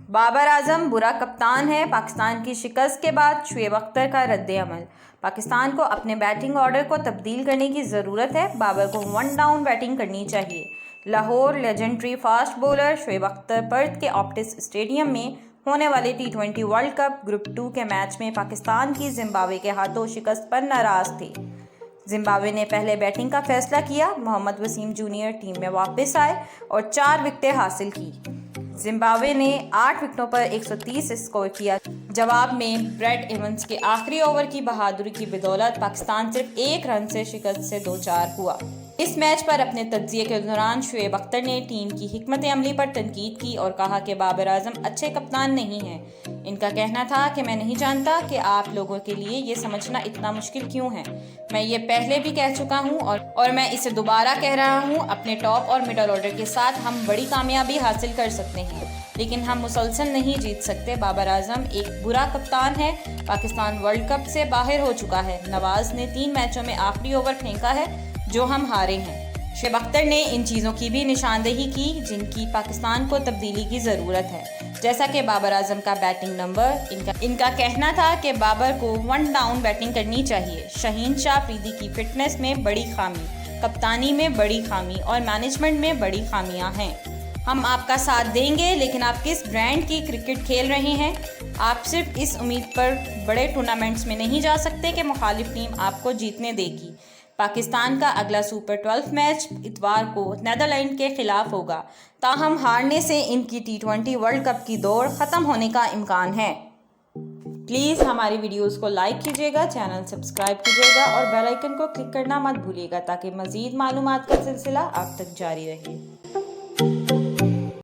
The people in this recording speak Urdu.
بابر اعظم برا کپتان ہے، پاکستان کی شکست کے بعد شعیب اختر کا رد عمل۔ پاکستان کو اپنے بیٹنگ آرڈر کو تبدیل کرنے کی ضرورت ہے، بابر کو 1 ڈاؤن بیٹنگ کرنی چاہیے۔ Lahore legendary fast bowler Shoaib Akhtar Perth کے آپٹس اسٹیڈیم میں ہونے والے T20 ورلڈ کپ گروپ 2 کے میچ میں پاکستان کی زمبابوے کے ہاتھوں شکست پر ناراض تھے۔ زمبابوے نے پہلے بیٹنگ کا فیصلہ کیا، محمد وسیم جونیئر ٹیم میں واپس آئے اور 4 وکٹیں حاصل کی۔ زمبابوے نے 8 وکٹوں پر 130 اسکور کیا۔ جواب میں بریٹ ایونز کے آخری اوور کی بہادری کی بدولت پاکستان صرف 1 رن سے شکست سے دوچار ہوا۔ اس میچ پر اپنے تجزیے کے دوران شعیب اختر نے ٹیم کی حکمت عملی پر تنقید کی اور کہا کہ بابر اعظم اچھے کپتان نہیں ہیں۔ ان کا کہنا تھا کہ میں نہیں جانتا کہ آپ لوگوں کے لیے یہ سمجھنا اتنا مشکل کیوں ہے۔ میں یہ پہلے بھی کہہ چکا ہوں اور میں اسے دوبارہ کہہ رہا ہوں، اپنے ٹاپ اور مڈل آرڈر کے ساتھ ہم بڑی کامیابی حاصل کر سکتے ہیں، لیکن ہم مسلسل نہیں جیت سکتے۔ بابر اعظم ایک برا کپتان ہے۔ پاکستان ورلڈ کپ سے باہر ہو چکا ہے۔ نواز نے 3 میچوں میں آخری اوور پھینکا ہے جو ہم ہارے ہیں۔ شعیب اختر نے ان چیزوں کی بھی نشاندہی کی جن کی پاکستان کو تبدیلی کی ضرورت ہے، جیسا کہ بابر اعظم کا بیٹنگ نمبر۔ ان کا کہنا تھا کہ بابر کو 1 ڈاؤن بیٹنگ کرنی چاہیے۔ شہین شاہ افریدی کی فٹنس میں بڑی خامی، کپتانی میں بڑی خامی اور مینجمنٹ میں بڑی خامیاں ہیں۔ ہم آپ کا ساتھ دیں گے، لیکن آپ کس برانڈ کی کرکٹ کھیل رہے ہیں؟ آپ صرف اس امید پر بڑے ٹورنامنٹس میں نہیں جا سکتے کہ مخالف ٹیم آپ کو جیتنے دے گی۔ پاکستان کا اگلا سپر 12 میچ اتوار کو نیدرلینڈ کے خلاف ہوگا، تاہم ہارنے سے ان کی T20 ورلڈ کپ کی دوڑ ختم ہونے کا امکان ہے۔ پلیز ہماری ویڈیوز کو لائک کیجیے گا، چینل سبسکرائب کیجیے گا اور بیل آئیکن کو کلک کرنا مت بھولیے گا تاکہ مزید معلومات کا سلسلہ آپ تک جاری رہے۔